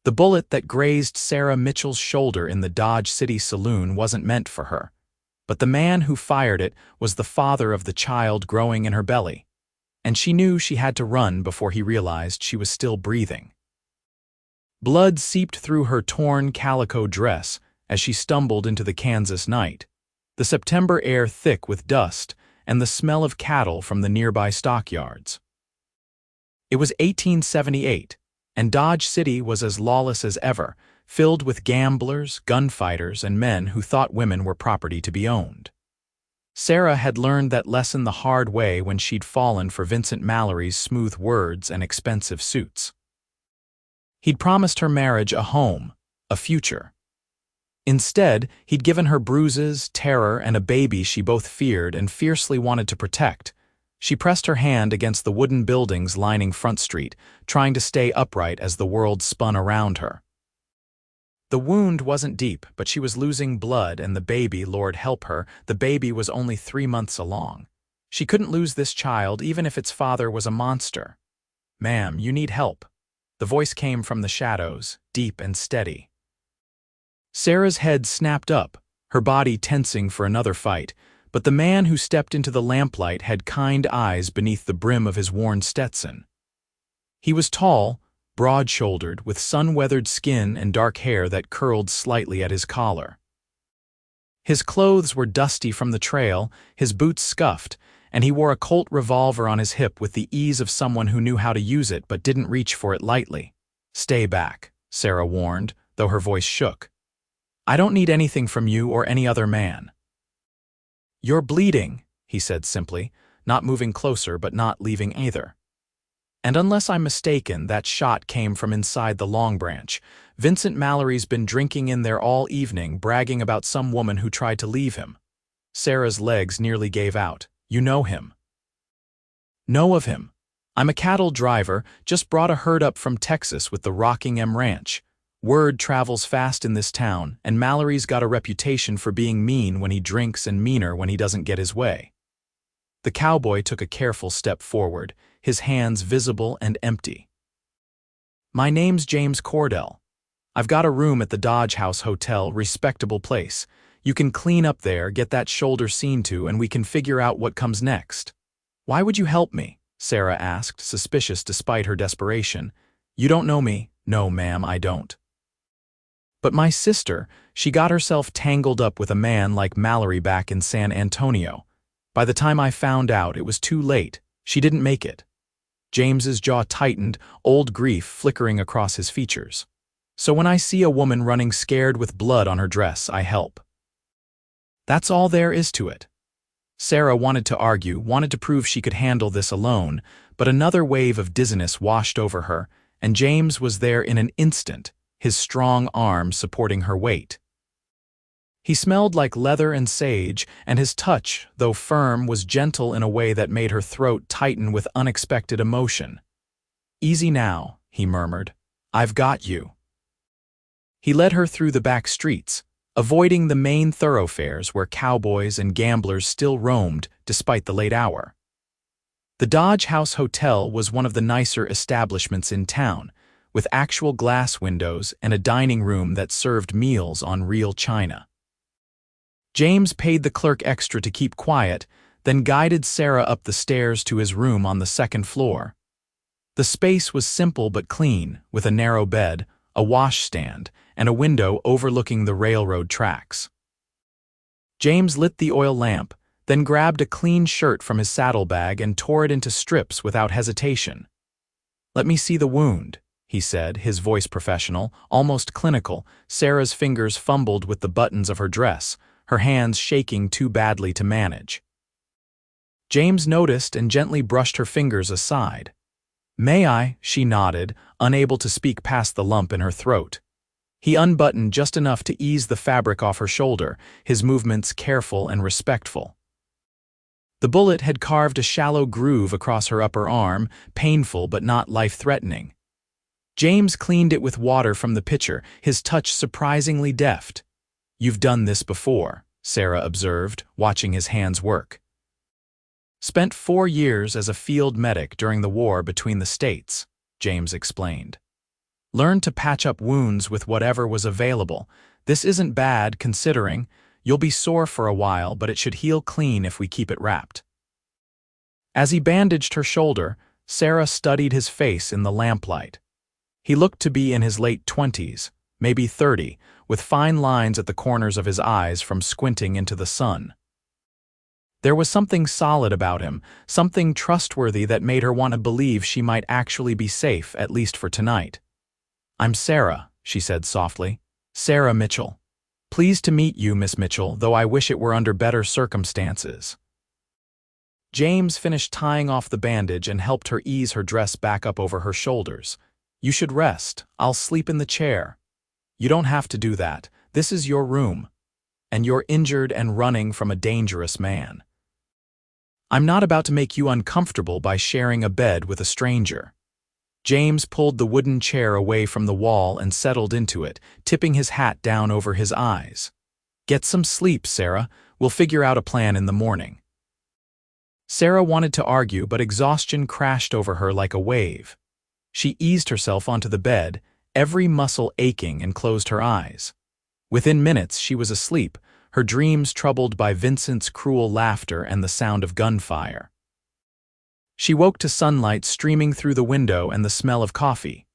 The bullet that grazed Sarah Mitchell's shoulder in the Dodge City saloon wasn't meant for her, but the man who fired it was the father of the child growing in her belly, and she knew she had to run before he realized she was still breathing. Blood seeped through her torn calico dress as she stumbled into the Kansas night, the September air thick with dust and the smell of cattle from the nearby stockyards. It was 1878, and Dodge City was as lawless as ever, filled with gamblers, gunfighters, and men who thought women were property to be owned. Sarah had learned that lesson the hard way when she'd fallen for Vincent Mallory's smooth words and expensive suits. He'd promised her marriage a home, a future. Instead, he'd given her bruises, terror, and a baby she both feared and fiercely wanted to protect. She pressed her hand against the wooden buildings lining Front Street, trying to stay upright as the world spun around her. The wound wasn't deep, but she was losing blood, and the baby, Lord help her, the baby was only 3 months along. She couldn't lose this child even if its father was a monster. "Ma'am, you need help." The voice came from the shadows, deep and steady. Sarah's head snapped up, her body tensing for another fight, but the man who stepped into the lamplight had kind eyes beneath the brim of his worn Stetson. He was tall, broad-shouldered, with sun-weathered skin and dark hair that curled slightly at his collar. His clothes were dusty from the trail, his boots scuffed, and he wore a Colt revolver on his hip with the ease of someone who knew how to use it but didn't reach for it lightly. "Stay back," Sarah warned, though her voice shook. "I don't need anything from you or any other man." "You're bleeding," he said simply, not moving closer but not leaving either. "And unless I'm mistaken, that shot came from inside the Long Branch. Vincent Mallory's been drinking in there all evening, bragging about some woman who tried to leave him." Sarah's legs nearly gave out. "You know him?" "Know of him. I'm a cattle driver, just brought a herd up from Texas with the Rockingham Ranch. Word travels fast in this town, and Mallory's got a reputation for being mean when he drinks and meaner when he doesn't get his way." The cowboy took a careful step forward, his hands visible and empty. "My name's James Cordell. I've got a room at the Dodge House Hotel, respectable place. You can clean up there, get that shoulder seen to, and we can figure out what comes next." "Why would you help me?" Sarah asked, suspicious despite her desperation. "You don't know me." "No, ma'am, I don't." "But my sister, she got herself tangled up with a man like Mallory back in San Antonio. By the time I found out, it was too late. She didn't make it." James's jaw tightened, old grief flickering across his features. "So when I see a woman running scared with blood on her dress, I help. That's all there is to it." Sarah wanted to argue, wanted to prove she could handle this alone, but another wave of dizziness washed over her, and James was there in an instant, his strong arm supporting her weight. He smelled like leather and sage, and his touch, though firm, was gentle in a way that made her throat tighten with unexpected emotion. "Easy now," he murmured. "I've got you." He led her through the back streets, avoiding the main thoroughfares where cowboys and gamblers still roamed despite the late hour. The Dodge House Hotel was one of the nicer establishments in town, with actual glass windows and a dining room that served meals on real china. James paid the clerk extra to keep quiet, then guided Sarah up the stairs to his room on the second floor. The space was simple but clean, with a narrow bed, a washstand, and a window overlooking the railroad tracks. James lit the oil lamp, then grabbed a clean shirt from his saddlebag and tore it into strips without hesitation. "Let me see the wound," he said, his voice professional, almost clinical. Sarah's fingers fumbled with the buttons of her dress, her hands shaking too badly to manage. James noticed and gently brushed her fingers aside. "May I?" she nodded, unable to speak past the lump in her throat. He unbuttoned just enough to ease the fabric off her shoulder, his movements careful and respectful. The bullet had carved a shallow groove across her upper arm, painful but not life-threatening. James cleaned it with water from the pitcher, his touch surprisingly deft. "You've done this before," Sarah observed, watching his hands work. "Spent 4 years as a field medic during the war between the states," James explained. Learn to patch up wounds with whatever was available. This isn't bad, considering. You'll be sore for a while, but it should heal clean if we keep it wrapped." As he bandaged her shoulder, Sarah studied his face in the lamplight. He looked to be in his late 20s, maybe 30, with fine lines at the corners of his eyes from squinting into the sun. There was something solid about him, something trustworthy that made her want to believe she might actually be safe, at least for tonight. "I'm Sarah," she said softly. "Sarah Mitchell. Pleased to meet you, Miss Mitchell, though I wish it were under better circumstances." James finished tying off the bandage and helped her ease her dress back up over her shoulders. "You should rest. I'll sleep in the chair." "You don't have to do that. This is your room. And you're injured and running from a dangerous man. I'm not about to make you uncomfortable by sharing a bed with a stranger." James pulled the wooden chair away from the wall and settled into it, tipping his hat down over his eyes. "Get some sleep, Sarah. We'll figure out a plan in the morning." Sarah wanted to argue, but exhaustion crashed over her like a wave. She eased herself onto the bed, every muscle aching, and closed her eyes. Within minutes, she was asleep, her dreams troubled by Vincent's cruel laughter and the sound of gunfire. She woke to sunlight streaming through the window and the smell of coffee.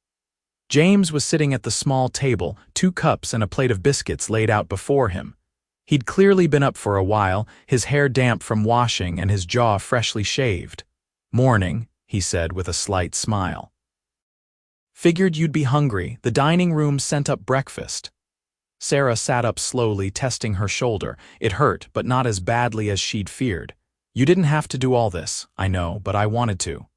James was sitting at the small table, 2 cups and a plate of biscuits laid out before him. He'd clearly been up for a while, his hair damp from washing and his jaw freshly shaved. "Morning," he said with a slight smile. "Figured you'd be hungry. The dining room sent up breakfast." Sarah sat up slowly, testing her shoulder. It hurt, but not as badly as she'd feared. "You didn't have to do all this, I know, but I wanted to."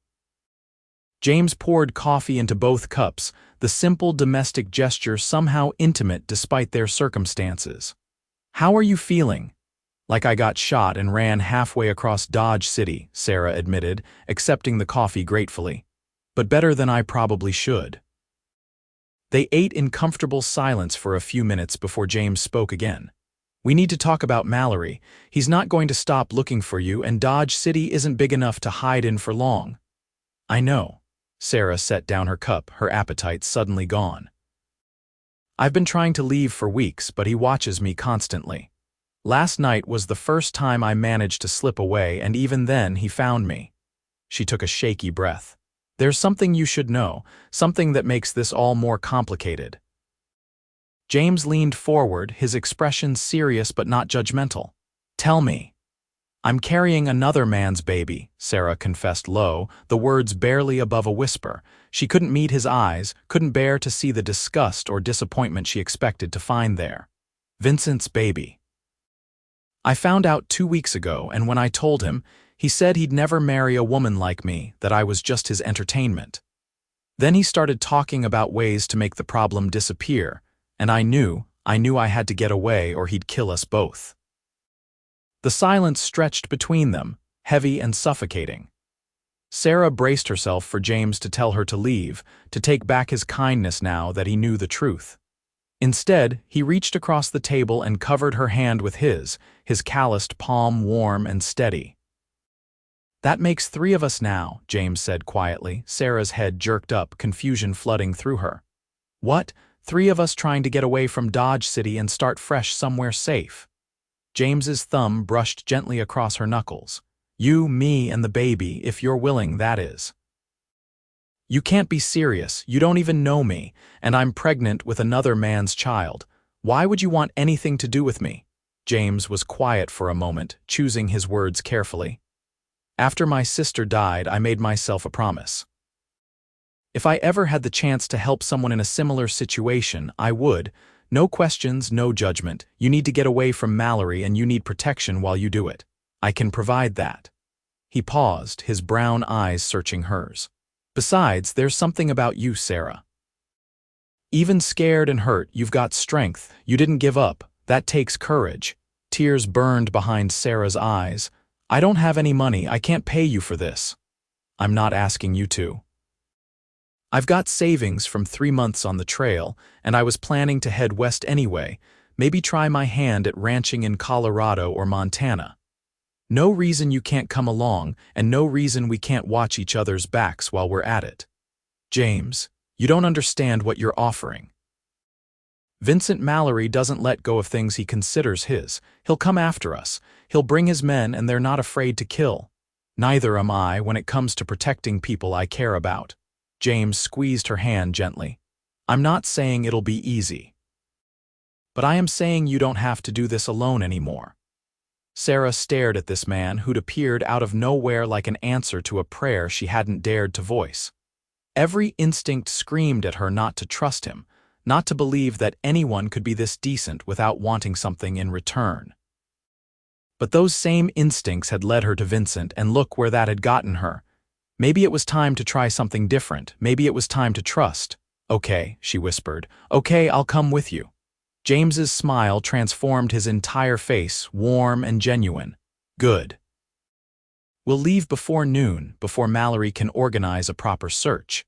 James poured coffee into both cups, the simple domestic gesture somehow intimate despite their circumstances. "How are you feeling?" "Like I got shot and ran halfway across Dodge City," Sarah admitted, accepting the coffee gratefully. "But better than I probably should." They ate in comfortable silence for a few minutes before James spoke again. "We need to talk about Mallory. He's not going to stop looking for you, and Dodge City isn't big enough to hide in for long." "I know." Sarah set down her cup, her appetite suddenly gone. "I've been trying to leave for weeks, but he watches me constantly. Last night was the first time I managed to slip away, and even then he found me." She took a shaky breath. "There's something you should know, something that makes this all more complicated." James leaned forward, his expression serious but not judgmental. "Tell me." "I'm carrying another man's baby," Sarah confessed low, the words barely above a whisper. She couldn't meet his eyes, couldn't bear to see the disgust or disappointment she expected to find there. "Vincent's baby. I found out 2 weeks ago, and when I told him, he said he'd never marry a woman like me, that I was just his entertainment. Then he started talking about ways to make the problem disappear, and I knew I had to get away or he'd kill us both." The silence stretched between them, heavy and suffocating. Sarah braced herself for James to tell her to leave, to take back his kindness now that he knew the truth. Instead, he reached across the table and covered her hand with his calloused palm warm and steady. "That makes 3 of us now," James said quietly. Sarah's head jerked up, confusion flooding through her. "What? 3 of us trying to get away from Dodge City and start fresh somewhere safe?" James's thumb brushed gently across her knuckles. "You, me, and the baby, if you're willing, that is." "You can't be serious. You don't even know me, and I'm pregnant with another man's child. Why would you want anything to do with me?" James was quiet for a moment, choosing his words carefully. "After my sister died, I made myself a promise. If I ever had the chance to help someone in a similar situation, I would. No questions, no judgment. You need to get away from Mallory and you need protection while you do it. I can provide that." He paused, his brown eyes searching hers. "Besides, there's something about you, Sarah. Even scared and hurt, you've got strength. You didn't give up. That takes courage." Tears burned behind Sarah's eyes. "I don't have any money. I can't pay you for this." "I'm not asking you to. I've got savings from 3 months on the trail, and I was planning to head west anyway, maybe try my hand at ranching in Colorado or Montana. No reason you can't come along, and no reason we can't watch each other's backs while we're at it." "James, You don't understand what you're offering. Vincent Mallory doesn't let go of things he considers his. He'll come after us. He'll bring his men, and they're not afraid to kill. Neither am I when it comes to protecting people I care about. James squeezed her hand gently. I'm not saying it'll be easy. But I am saying you don't have to do this alone anymore. Sarah stared at this man who'd appeared out of nowhere like an answer to a prayer she hadn't dared to voice. Every instinct screamed at her not to trust him, not to believe that anyone could be this decent without wanting something in return. But those same instincts had led her to Vincent, and look where that had gotten her. Maybe it was time to try something different. Maybe it was time to trust. Okay, she whispered. Okay, I'll come with you. James's smile transformed his entire face, warm and genuine. Good. We'll leave before noon, before Mallory can organize a proper search.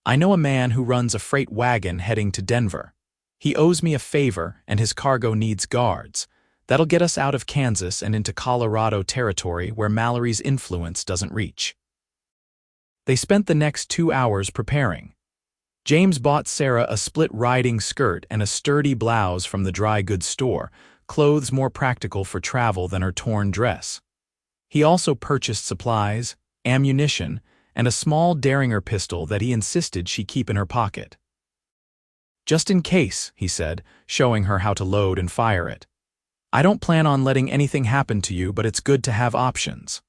I know a man who runs a freight wagon heading to Denver. He owes me a favor, and his cargo needs guards. That'll get us out of Kansas and into Colorado territory where Mallory's influence doesn't reach. They spent the next 2 hours preparing. James bought Sarah a split riding skirt and a sturdy blouse from the dry goods store, clothes more practical for travel than her torn dress. He also purchased supplies, ammunition, and a small Derringer pistol that he insisted she keep in her pocket. Just in case, he said, showing her how to load and fire it. I don't plan on letting anything happen to you, but it's good to have options.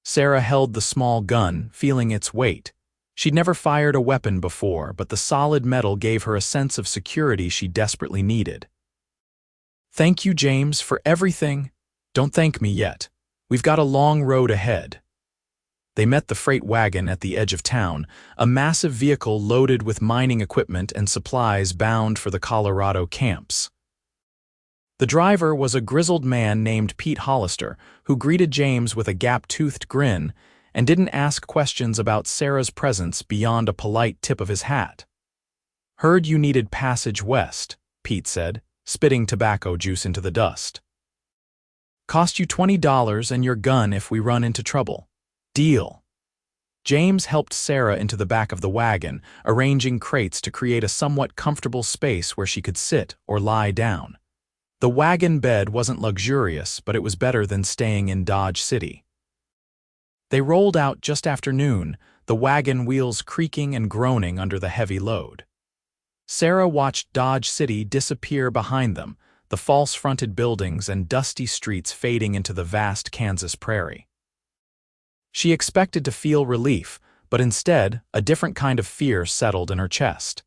Sarah held the small gun, feeling its weight. She'd never fired a weapon before, but the solid metal gave her a sense of security she desperately needed. Thank you, James, for everything. Don't thank me yet. We've got a long road ahead. They met the freight wagon at the edge of town, a massive vehicle loaded with mining equipment and supplies bound for the Colorado camps. The driver was a grizzled man named Pete Hollister, who greeted James with a gap-toothed grin and didn't ask questions about Sarah's presence beyond a polite tip of his hat. Heard you needed passage west, Pete said, spitting tobacco juice into the dust. Cost you $20 and your gun if we run into trouble. Deal. James helped Sarah into the back of the wagon, arranging crates to create a somewhat comfortable space where she could sit or lie down. The wagon bed wasn't luxurious, but it was better than staying in Dodge City. They rolled out just after noon, the wagon wheels creaking and groaning under the heavy load. Sarah watched Dodge City disappear behind them, the false-fronted buildings and dusty streets fading into the vast Kansas prairie. She expected to feel relief, but instead, a different kind of fear settled in her chest.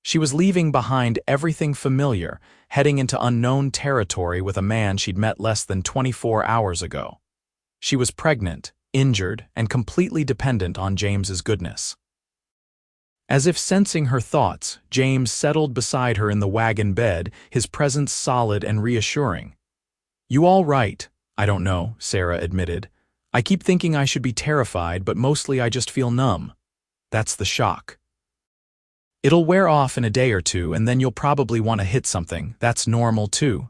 She was leaving behind everything familiar, heading into unknown territory with a man she'd met less than 24 hours ago. She was pregnant, injured, and completely dependent on James's goodness. As if sensing her thoughts, James settled beside her in the wagon bed, his presence solid and reassuring. You all right? I don't know, Sarah admitted. I keep thinking I should be terrified, but mostly I just feel numb. That's the shock. It'll wear off in a day or two, and then you'll probably want to hit something. That's normal, too.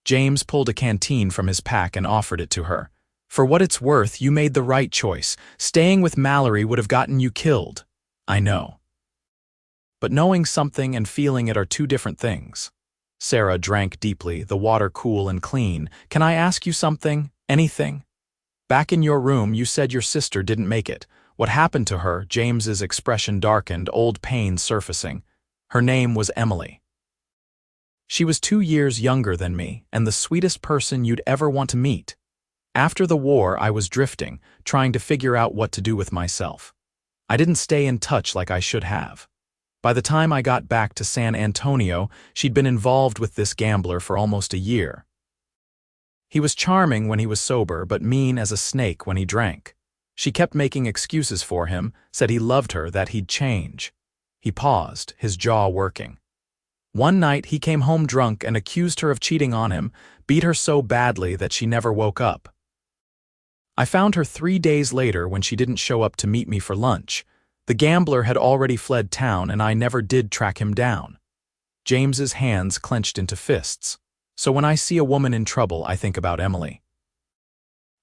James pulled a canteen from his pack and offered it to her. For what it's worth, you made the right choice. Staying with Mallory would have gotten you killed. I know. But knowing something and feeling it are two different things. Sarah drank deeply, the water cool and clean. Can I ask you something? Anything? Back in your room, you said your sister didn't make it. What happened to her? James's expression darkened, old pain surfacing. Her name was Emily. She was 2 years younger than me, and the sweetest person you'd ever want to meet. After the war, I was drifting, trying to figure out what to do with myself. I didn't stay in touch like I should have. By the time I got back to San Antonio, she'd been involved with this gambler for almost a year. He was charming when he was sober, but mean as a snake when he drank. She kept making excuses for him, said he loved her, that he'd change. He paused, his jaw working. One night he came home drunk and accused her of cheating on him, beat her so badly that she never woke up. I found her 3 days later when she didn't show up to meet me for lunch. The gambler had already fled town and I never did track him down. James's hands clenched into fists. So when I see a woman in trouble, I think about Emily.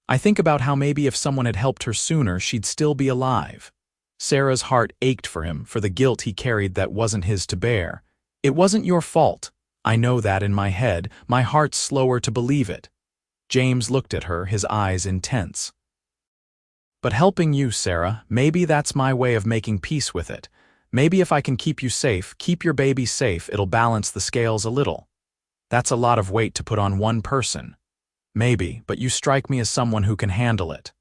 I think about how maybe if someone had helped her sooner, she'd still be alive. Sarah's heart ached for him, for the guilt he carried that wasn't his to bear. "It wasn't your fault. I know that in my head. My heart's slower to believe it." James looked at her, his eyes intense. "But helping you, Sarah, maybe that's my way of making peace with it. Maybe if I can keep you safe, keep your baby safe, it'll balance the scales a little. That's a lot of weight to put on one person. Maybe, but you strike me as someone who can handle it."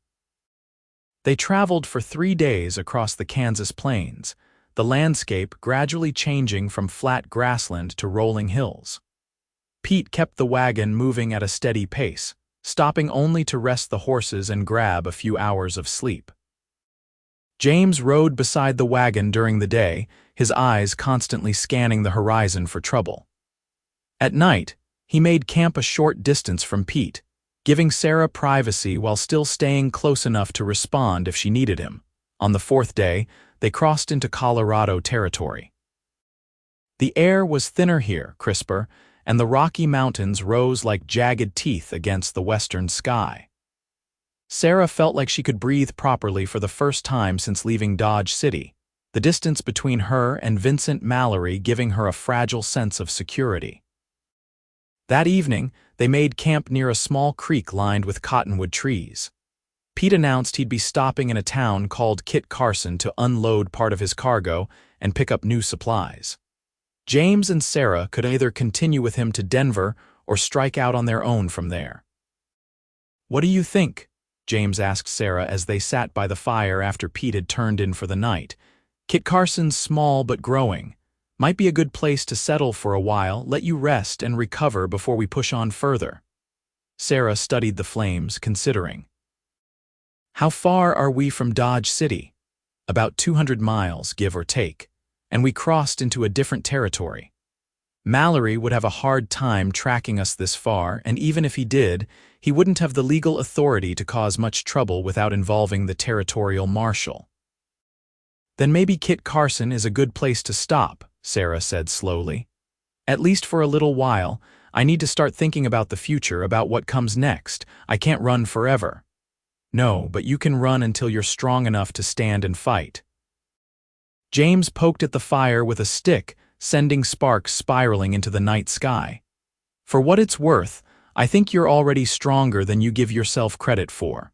They traveled for 3 days across the Kansas plains, the landscape gradually changing from flat grassland to rolling hills. Pete kept the wagon moving at a steady pace, stopping only to rest the horses and grab a few hours of sleep. James rode beside the wagon during the day, his eyes constantly scanning the horizon for trouble. At night, he made camp a short distance from Pete, giving Sarah privacy while still staying close enough to respond if she needed him. On the 4th day, they crossed into Colorado territory. The air was thinner here, crisper, and the Rocky Mountains rose like jagged teeth against the western sky. Sarah felt like she could breathe properly for the first time since leaving Dodge City, the distance between her and Vincent Mallory giving her a fragile sense of security. That evening, they made camp near a small creek lined with cottonwood trees. Pete announced he'd be stopping in a town called Kit Carson to unload part of his cargo and pick up new supplies. James and Sarah could either continue with him to Denver or strike out on their own from there. "What do you think?" James asked Sarah as they sat by the fire after Pete had turned in for the night. "Kit Carson's small but growing. Might be a good place to settle for a while, let you rest and recover before we push on further." Sarah studied the flames, considering. "How far are we from Dodge City?" "About 200 miles, give or take, and we crossed into a different territory. Mallory would have a hard time tracking us this far, and even if he did, he wouldn't have the legal authority to cause much trouble without involving the territorial marshal." "Then maybe Kit Carson is a good place to stop," Sarah said slowly. "At least for a little while. I need to start thinking about the future, about what comes next. I can't run forever." "No, but you can run until you're strong enough to stand and fight." James poked at the fire with a stick, sending sparks spiraling into the night sky. "For what it's worth, I think you're already stronger than you give yourself credit for."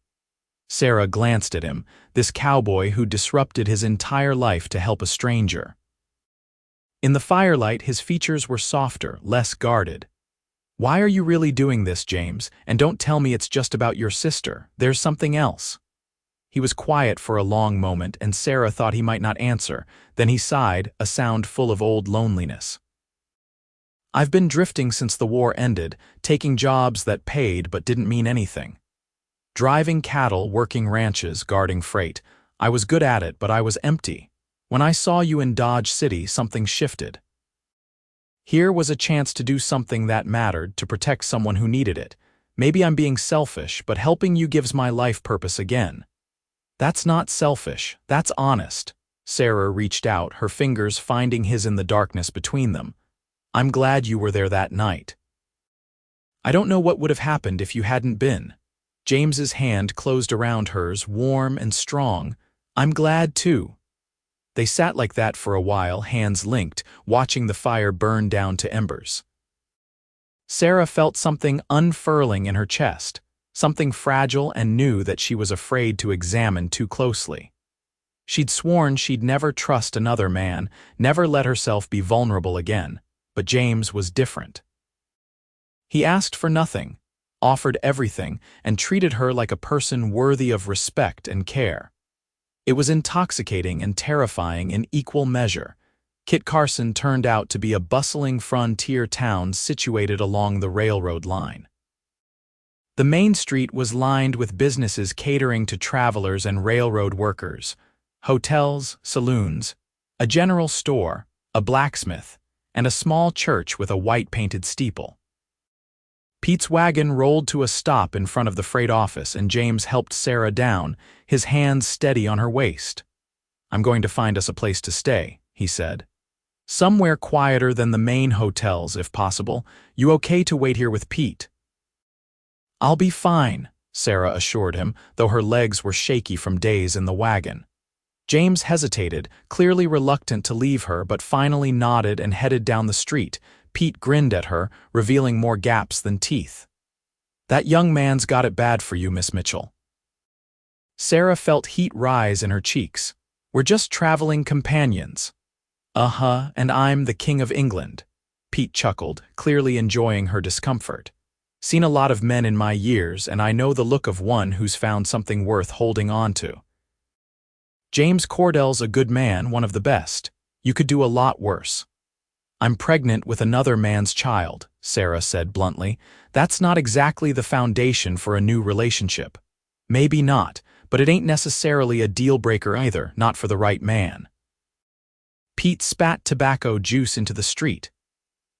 Sarah glanced at him, this cowboy who disrupted his entire life to help a stranger. In the firelight, his features were softer, less guarded. "Why are you really doing this, James? And don't tell me it's just about your sister. There's something else." He was quiet for a long moment, and Sarah thought he might not answer. Then he sighed, a sound full of old loneliness. "I've been drifting since the war ended, taking jobs that paid but didn't mean anything. Driving cattle, working ranches, guarding freight. I was good at it, but I was empty. When I saw you in Dodge City, something shifted. Here was a chance to do something that mattered, to protect someone who needed it. Maybe I'm being selfish, but helping you gives my life purpose again." "That's not selfish, that's honest." Sarah reached out, her fingers finding his in the darkness between them. "I'm glad you were there that night." "I don't know what would have happened if you hadn't been." James's hand closed around hers, warm and strong. "I'm glad too." They sat like that for a while, hands linked, watching the fire burn down to embers. Sarah felt something unfurling in her chest, something fragile and new that she was afraid to examine too closely. She'd sworn she'd never trust another man, never let herself be vulnerable again, but James was different. He asked for nothing, offered everything, and treated her like a person worthy of respect and care. It was intoxicating and terrifying in equal measure. Kit Carson turned out to be a bustling frontier town situated along the railroad line. The main street was lined with businesses catering to travelers and railroad workers, hotels, saloons, a general store, a blacksmith, and a small church with a white-painted steeple. Pete's wagon rolled to a stop in front of the freight office, and James helped Sarah down, his hands steady on her waist. "I'm going to find us a place to stay," he said. "Somewhere quieter than the main hotels, if possible. You okay to wait here with Pete?" "I'll be fine," Sarah assured him, though her legs were shaky from days in the wagon. James hesitated, clearly reluctant to leave her, but finally nodded and headed down the street. Pete grinned at her, revealing more gaps than teeth. "That young man's got it bad for you, Miss Mitchell." Sarah felt heat rise in her cheeks. "We're just traveling companions." "Uh-huh, and I'm the King of England." Pete chuckled, clearly enjoying her discomfort. "Seen a lot of men in my years, and I know the look of one who's found something worth holding on to." "James Cordell's a good man, one of the best. You could do a lot worse." "I'm pregnant with another man's child," Sarah said bluntly. "That's not exactly the foundation for a new relationship." "Maybe not, but it ain't necessarily a deal-breaker either, not for the right man." Pete spat tobacco juice into the street.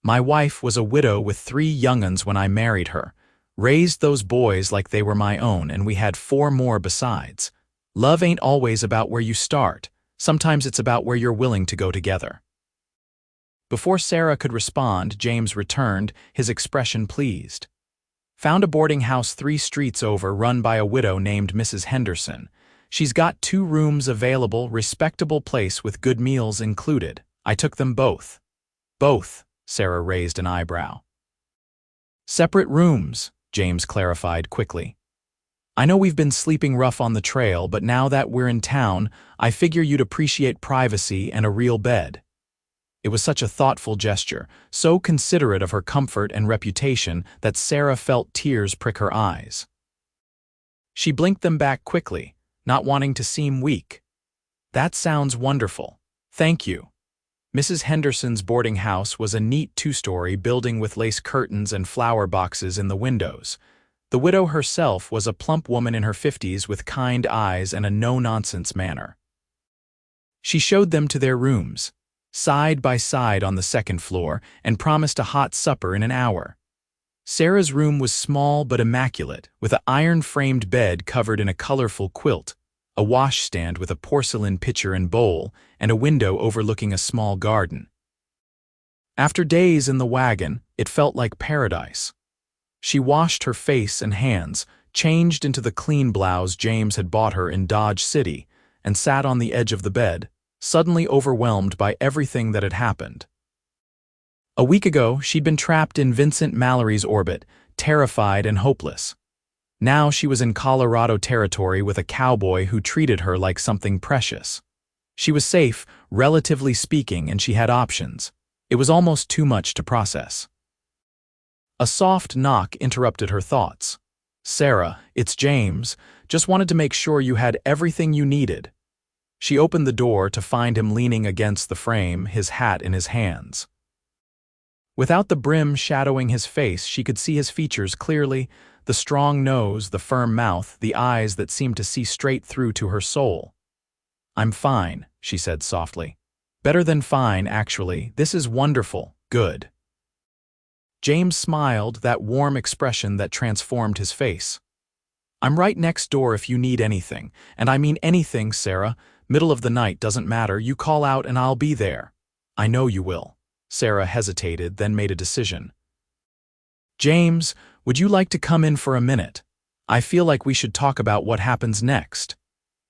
"My wife was a widow with 3 young'uns when I married her. Raised those boys like they were my own, and we had 4 more besides. Love ain't always about where you start. Sometimes it's about where you're willing to go together." Before Sarah could respond, James returned, his expression pleased. "Found a boarding house 3 streets over run by a widow named Mrs. Henderson. She's got 2 rooms available, respectable place with good meals included. I took them both." "Both?" Sarah raised an eyebrow. "Separate rooms," James clarified quickly. "I know we've been sleeping rough on the trail, but now that we're in town, I figure you'd appreciate privacy and a real bed." It was such a thoughtful gesture, so considerate of her comfort and reputation that Sarah felt tears prick her eyes. She blinked them back quickly, not wanting to seem weak. "That sounds wonderful. Thank you." Mrs. Henderson's boarding house was a neat 2-story building with lace curtains and flower boxes in the windows. The widow herself was a plump woman in her 50s with kind eyes and a no-nonsense manner. She showed them to their rooms, side by side on the 2nd floor, and promised a hot supper in an hour. Sarah's room was small but immaculate, with an iron-framed bed covered in a colorful quilt, a washstand with a porcelain pitcher and bowl, and a window overlooking a small garden. After days in the wagon, it felt like paradise. She washed her face and hands, changed into the clean blouse James had bought her in Dodge City, and sat on the edge of the bed, suddenly overwhelmed by everything that had happened. A week ago, she'd been trapped in Vincent Mallory's orbit, terrified and hopeless. Now she was in Colorado territory with a cowboy who treated her like something precious. She was safe, relatively speaking, and she had options. It was almost too much to process. A soft knock interrupted her thoughts. "Sarah, it's James. Just wanted to make sure you had everything you needed." She opened the door to find him leaning against the frame, his hat in his hands. Without the brim shadowing his face, she could see his features clearly, the strong nose, the firm mouth, the eyes that seemed to see straight through to her soul. "I'm fine," she said softly. "Better than fine, actually. This is wonderful. Good." James smiled, that warm expression that transformed his face. "I'm right next door if you need anything, and I mean anything, Sarah. Middle of the night doesn't matter. You call out and I'll be there." "I know you will." Sarah hesitated, then made a decision. "James, would you like to come in for a minute? I feel like we should talk about what happens next."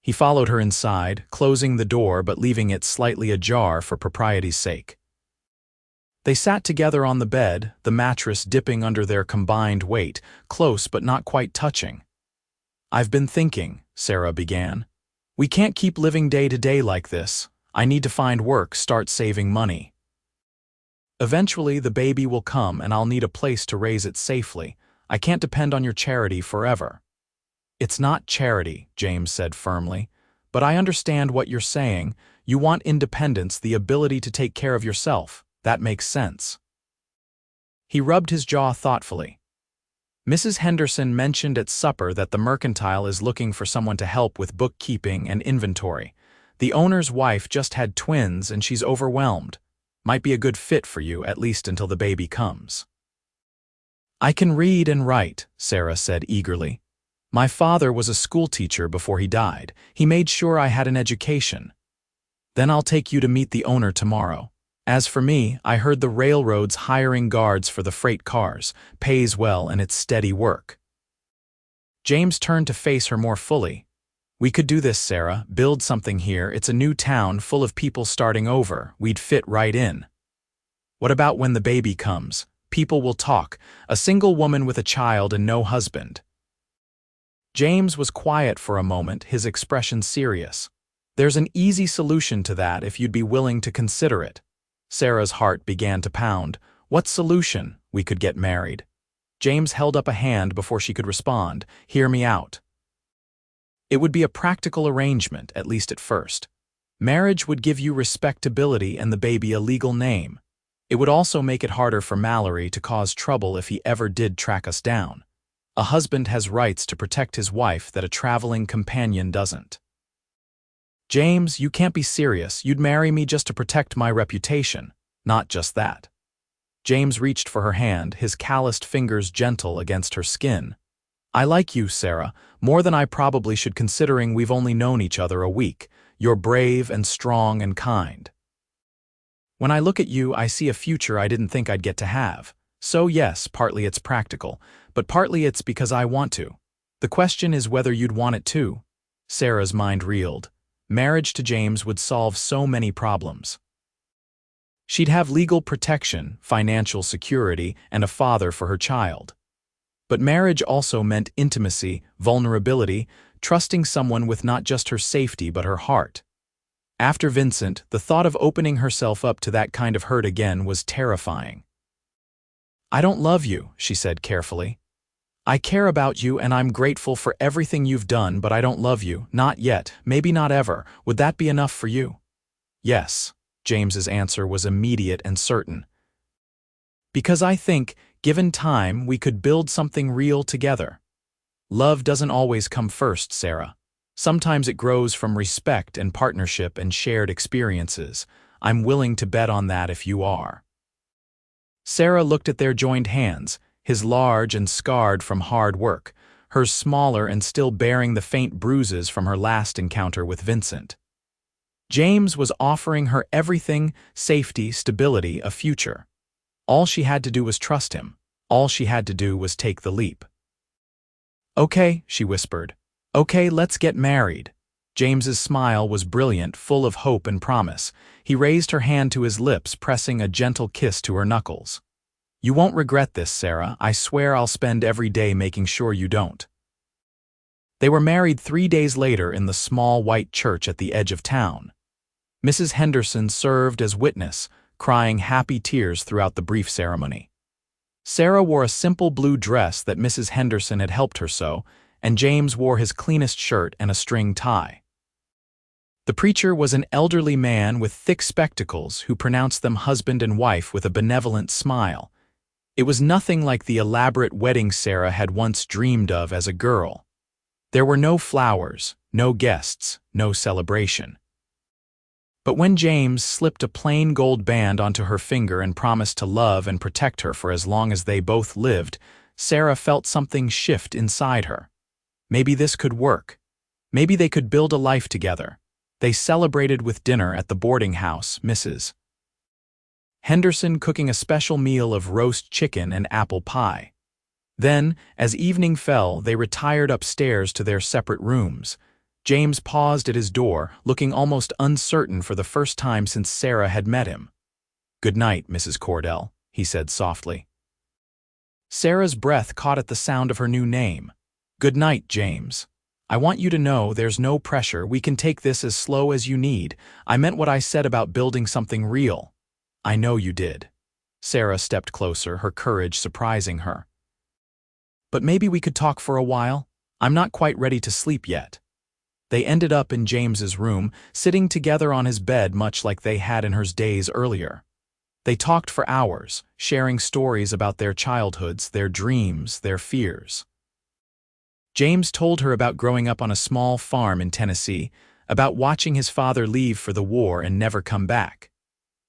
He followed her inside, closing the door but leaving it slightly ajar for propriety's sake. They sat together on the bed, the mattress dipping under their combined weight, close but not quite touching. "I've been thinking," Sarah began. "We can't keep living day to day like this. I need to find work, start saving money. Eventually the baby will come and I'll need a place to raise it safely. I can't depend on your charity forever." "It's not charity," James said firmly. "But I understand what you're saying. You want independence, the ability to take care of yourself. That makes sense." He rubbed his jaw thoughtfully. "Mrs. Henderson mentioned at supper that the mercantile is looking for someone to help with bookkeeping and inventory. The owner's wife just had twins and she's overwhelmed. Might be a good fit for you, at least until the baby comes." "I can read and write," Sarah said eagerly. "My father was a schoolteacher before he died. He made sure I had an education. Then I'll take you to meet the owner tomorrow. As for me, I heard the railroad's hiring guards for the freight cars. Pays well and it's steady work." James turned to face her more fully. We could do this, Sarah. Build something here. It's a new town full of people starting over. We'd fit right in. What about when the baby comes? People will talk. A single woman with a child and no husband. James was quiet for a moment, his expression serious. There's an easy solution to that if you'd be willing to consider it. Sarah's heart began to pound. What solution? We could get married. James held up a hand before she could respond. Hear me out. It would be a practical arrangement, at least at first. Marriage would give you respectability and the baby a legal name. It would also make it harder for Mallory to cause trouble if he ever did track us down. A husband has rights to protect his wife that a traveling companion doesn't. James, you can't be serious. You'd marry me just to protect my reputation. Not just that. James reached for her hand, his calloused fingers gentle against her skin. I like you, Sarah, more than I probably should considering we've only known each other a week. You're brave and strong and kind. When I look at you, I see a future I didn't think I'd get to have. So yes, partly it's practical, but partly it's because I want to. The question is whether you'd want it too. Sarah's mind reeled. Marriage to James would solve so many problems. She'd have legal protection, financial security, and a father for her child. But marriage also meant intimacy, vulnerability, trusting someone with not just her safety but her heart. After Vincent, the thought of opening herself up to that kind of hurt again was terrifying. I don't love you, she said carefully. I care about you and I'm grateful for everything you've done, but I don't love you, not yet, maybe not ever. Would that be enough for you? Yes, James's answer was immediate and certain. Because I think, given time, we could build something real together. Love doesn't always come first, Sarah. Sometimes it grows from respect and partnership and shared experiences. I'm willing to bet on that if you are. Sarah looked at their joined hands, his large and scarred from hard work, hers smaller and still bearing the faint bruises from her last encounter with Vincent. James was offering her everything: safety, stability, a future. All she had to do was trust him. All she had to do was take the leap. Okay, she whispered. Okay, let's get married. James's smile was brilliant, full of hope and promise. He raised her hand to his lips, pressing a gentle kiss to her knuckles. You won't regret this, Sarah. I swear I'll spend every day making sure you don't. They were married 3 days later in the small white church at the edge of town. Mrs. Henderson served as witness, crying happy tears throughout the brief ceremony. Sarah wore a simple blue dress that Mrs. Henderson had helped her sew, and James wore his cleanest shirt and a string tie. The preacher was an elderly man with thick spectacles who pronounced them husband and wife with a benevolent smile. It was nothing like the elaborate wedding Sarah had once dreamed of as a girl. There were no flowers, no guests, no celebration. But when James slipped a plain gold band onto her finger and promised to love and protect her for as long as they both lived, Sarah felt something shift inside her. Maybe this could work. Maybe they could build a life together. They celebrated with dinner at the boarding house, Mrs. Henderson cooking a special meal of roast chicken and apple pie. Then, as evening fell, they retired upstairs to their separate rooms. James paused at his door, looking almost uncertain for the first time since Sarah had met him. "Good night, Mrs. Cordell," he said softly. Sarah's breath caught at the sound of her new name. "Good night, James. I want you to know there's no pressure. We can take this as slow as you need. I meant what I said about building something real." "I know you did." Sarah stepped closer, her courage surprising her. "But maybe we could talk for a while? I'm not quite ready to sleep yet." They ended up in James's room, sitting together on his bed much like they had in hers days earlier. They talked for hours, sharing stories about their childhoods, their dreams, their fears. James told her about growing up on a small farm in Tennessee, about watching his father leave for the war and never come back.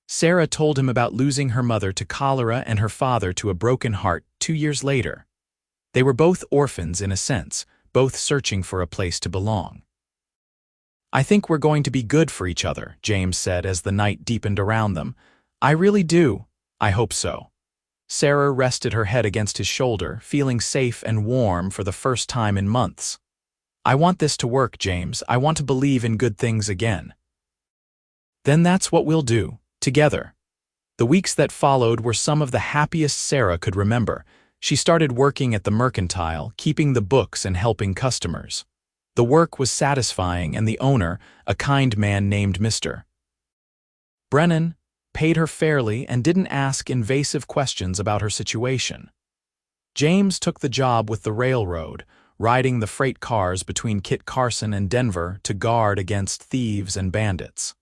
Sarah told him about losing her mother to cholera and her father to a broken heart 2 years later. They were both orphans in a sense, both searching for a place to belong. "I think we're going to be good for each other," James said as the night deepened around them. "I really do. I hope so." Sarah rested her head against his shoulder, feeling safe and warm for the first time in months. I want this to work, James. I want to believe in good things again. Then that's what we'll do, together. The weeks that followed were some of the happiest Sarah could remember. She started working at the mercantile, keeping the books and helping customers. The work was satisfying, and the owner, a kind man named Mr. Brennan, paid her fairly and didn't ask invasive questions about her situation. James took the job with the railroad, riding the freight cars between Kit Carson and Denver to guard against thieves and bandits.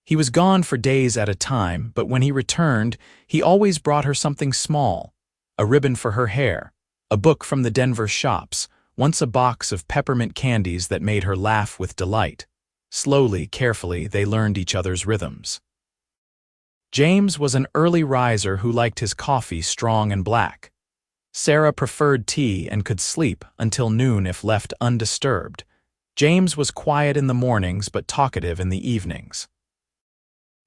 He was gone for days at a time, but when he returned, he always brought her something small: a ribbon for her hair, a book from the Denver shops, once a box of peppermint candies that made her laugh with delight. Slowly, carefully, they learned each other's rhythms. James was an early riser who liked his coffee strong and black. Sarah preferred tea and could sleep until noon if left undisturbed. James was quiet in the mornings but talkative in the evenings.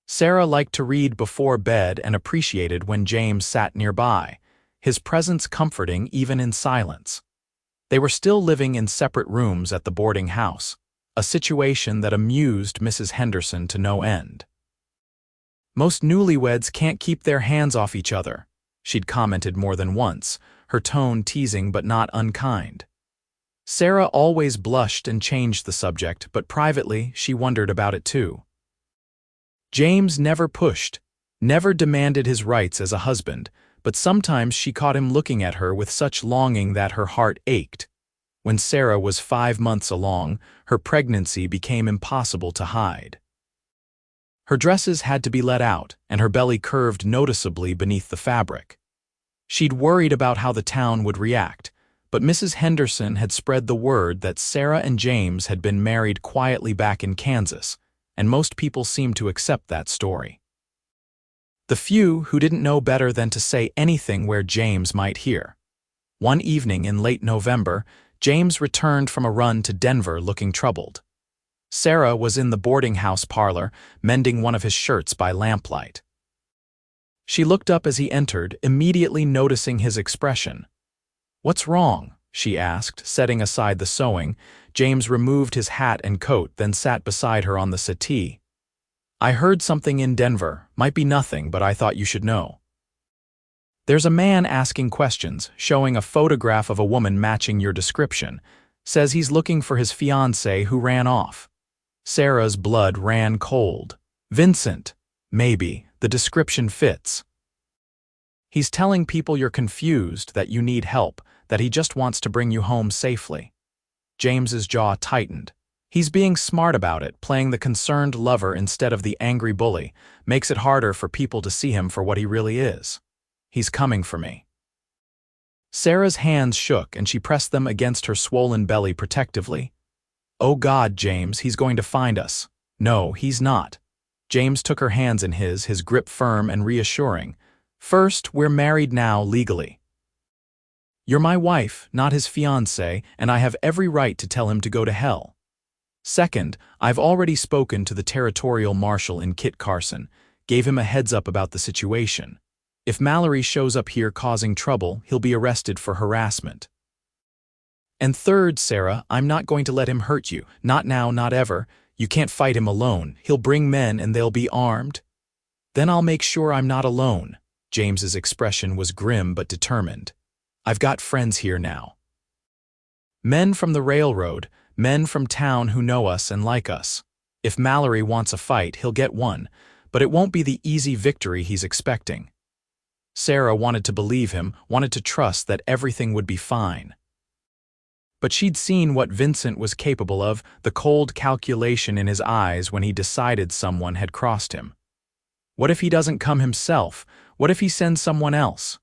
Sarah liked to read before bed and appreciated when James sat nearby, his presence comforting even in silence. They were still living in separate rooms at the boarding house, a situation that amused Mrs. Henderson to no end. "Most newlyweds can't keep their hands off each other," she'd commented more than once, her tone teasing but not unkind. Sarah always blushed and changed the subject, but privately she wondered about it too. James never pushed, never demanded his rights as a husband, but sometimes she caught him looking at her with such longing that her heart ached. When Sarah was 5 months along, her pregnancy became impossible to hide. Her dresses had to be let out, and her belly curved noticeably beneath the fabric. She'd worried about how the town would react, but Mrs. Henderson had spread the word that Sarah and James had been married quietly back in Kansas, and most people seemed to accept that story. The few who didn't know better than to say anything where James might hear. One evening in late November, James returned from a run to Denver looking troubled. Sarah was in the boarding house parlor, mending one of his shirts by lamplight. She looked up as he entered, immediately noticing his expression. "What's wrong?" she asked, setting aside the sewing. James removed his hat and coat, then sat beside her on the settee. "I heard something in Denver. Might be nothing, but I thought you should know. There's a man asking questions, showing a photograph of a woman matching your description. Says he's looking for his fiancée who ran off." Sarah's blood ran cold. "Vincent. Maybe. The description fits. He's telling people you're confused, that you need help, that he just wants to bring you home safely." James's jaw tightened. He's being smart about it, playing the concerned lover instead of the angry bully, makes it harder for people to see him for what he really is. "He's coming for me." Sarah's hands shook and she pressed them against her swollen belly protectively. "Oh God, James, he's going to find us." "No, he's not." James took her hands in his grip firm and reassuring. "First, we're married now legally. You're my wife, not his fiancée, and I have every right to tell him to go to hell. Second, I've already spoken to the territorial marshal in Kit Carson, gave him a heads up about the situation. If Mallory shows up here causing trouble, he'll be arrested for harassment. And third, Sarah, I'm not going to let him hurt you. Not now, not ever. You can't fight him alone. He'll bring men and they'll be armed. Then I'll make sure I'm not alone." James's expression was grim but determined. "I've got friends here now. Men from the railroad, men from town who know us and like us. If Mallory wants a fight, he'll get one, but it won't be the easy victory he's expecting." Sarah wanted to believe him, wanted to trust that everything would be fine. But she'd seen what Vincent was capable of, the cold calculation in his eyes when he decided someone had crossed him. What if he doesn't come himself? What if he sends someone else?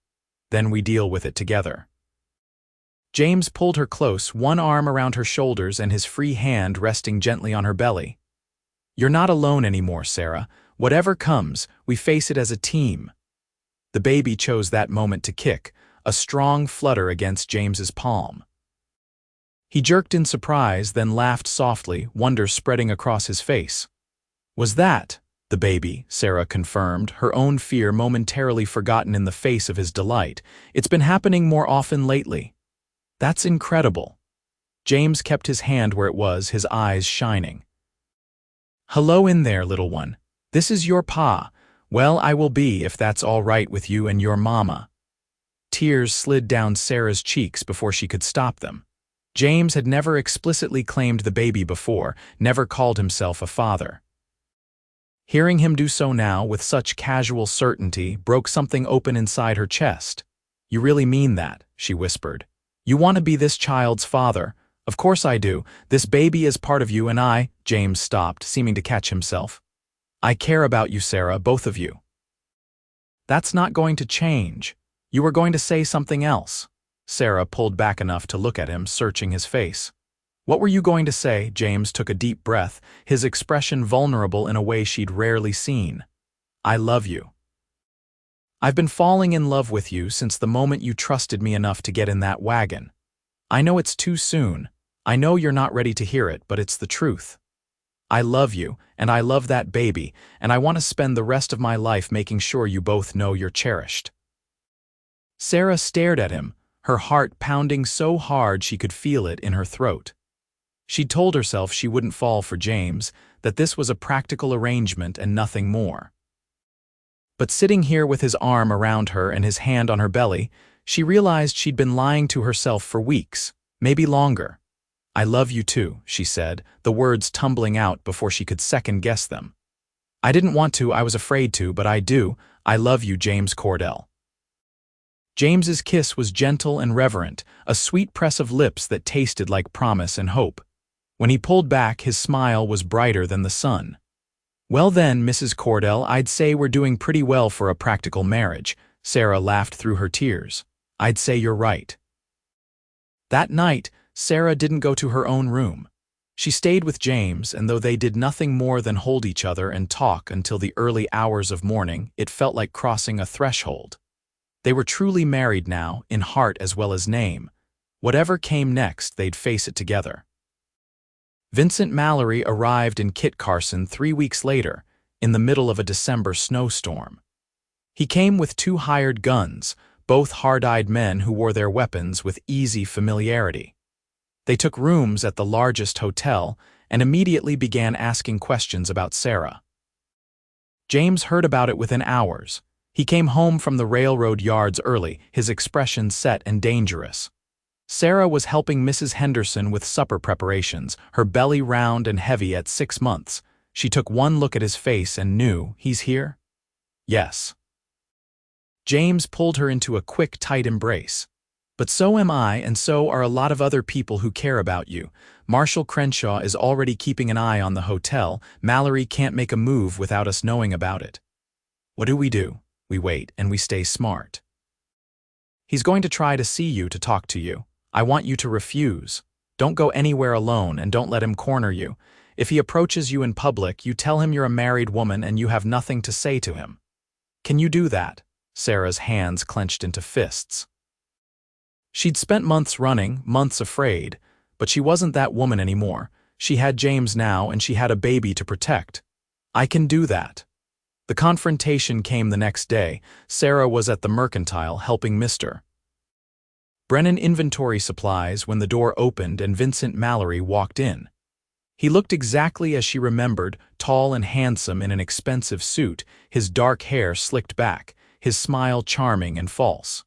Then we deal with it together. James pulled her close, one arm around her shoulders and his free hand resting gently on her belly. "You're not alone anymore, Sarah. Whatever comes, we face it as a team." The baby chose that moment to kick, a strong flutter against James's palm. He jerked in surprise, then laughed softly, wonder spreading across his face. "Was that the baby?" Sarah confirmed, her own fear momentarily forgotten in the face of his delight. "It's been happening more often lately." "That's incredible." James kept his hand where it was, his eyes shining. "Hello in there, little one. This is your pa. Well, I will be if that's all right with you and your mama." Tears slid down Sarah's cheeks before she could stop them. James had never explicitly claimed the baby before, never called himself a father. Hearing him do so now with such casual certainty broke something open inside her chest. "You really mean that?" she whispered. "You want to be this child's father?" "Of course I do. This baby is part of you and I—" James stopped, seeming to catch himself. "I care about you, Sarah, both of you." "That's not going to change. You were going to say something else." Sarah pulled back enough to look at him, searching his face. "What were you going to say?" James took a deep breath, his expression vulnerable in a way she'd rarely seen. "I love you. I've been falling in love with you since the moment you trusted me enough to get in that wagon. I know it's too soon. I know you're not ready to hear it, but it's the truth. I love you, and I love that baby, and I want to spend the rest of my life making sure you both know you're cherished." Sarah stared at him, her heart pounding so hard she could feel it in her throat. She'd told herself she wouldn't fall for James, that this was a practical arrangement and nothing more. But sitting here with his arm around her and his hand on her belly, she realized she'd been lying to herself for weeks, maybe longer. "I love you too," she said, the words tumbling out before she could second-guess them. "I didn't want to, I was afraid to, but I do. I love you, James Cordell." James's kiss was gentle and reverent, a sweet press of lips that tasted like promise and hope. When he pulled back, his smile was brighter than the sun. "Well then, Mrs. Cordell, I'd say we're doing pretty well for a practical marriage." Sarah laughed through her tears. "I'd say you're right." That night, Sarah didn't go to her own room. She stayed with James, and though they did nothing more than hold each other and talk until the early hours of morning, it felt like crossing a threshold. They were truly married now, in heart as well as name. Whatever came next, they'd face it together. Vincent Mallory arrived in Kit Carson 3 weeks later, in the middle of a December snowstorm. He came with 2 hired guns, both hard-eyed men who wore their weapons with easy familiarity. They took rooms at the largest hotel and immediately began asking questions about Sarah. James heard about it within hours. He came home from the railroad yards early, his expression set and dangerous. Sarah was helping Mrs. Henderson with supper preparations, her belly round and heavy at 6 months. She took one look at his face and knew, "He's here?" "Yes." James pulled her into a quick, tight embrace. "But so am I, and so are a lot of other people who care about you. Marshal Crenshaw is already keeping an eye on the hotel. Mallory can't make a move without us knowing about it." "What do? We wait, and we stay smart. He's going to try to see you to talk to you. I want you to refuse. Don't go anywhere alone, and don't let him corner you. If he approaches you in public, you tell him you're a married woman and you have nothing to say to him. Can you do that?" Sarah's hands clenched into fists. She'd spent months running, months afraid, but she wasn't that woman anymore. She had James now, and she had a baby to protect. "I can do that." The confrontation came the next day. Sarah was at the Mercantile helping Mr. Brennan inventory supplies when the door opened and Vincent Mallory walked in. He looked exactly as she remembered, tall and handsome in an expensive suit, his dark hair slicked back, his smile charming and false.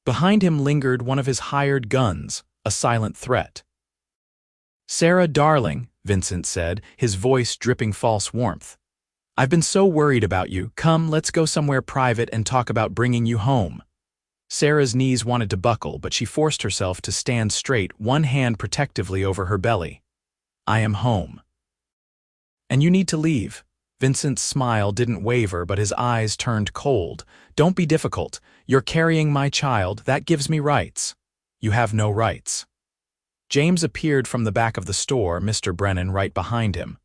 Behind him lingered one of his hired guns, a silent threat. "Sarah, darling," Vincent said, his voice dripping false warmth. "I've been so worried about you. Come, let's go somewhere private and talk about bringing you home." Sarah's knees wanted to buckle, but she forced herself to stand straight, one hand protectively over her belly. "I am home." "And you need to leave." Vincent's smile didn't waver, but his eyes turned cold. "Don't be difficult. You're carrying my child. That gives me rights." "You have no rights." James appeared from the back of the store, Mr. Brennan right behind him.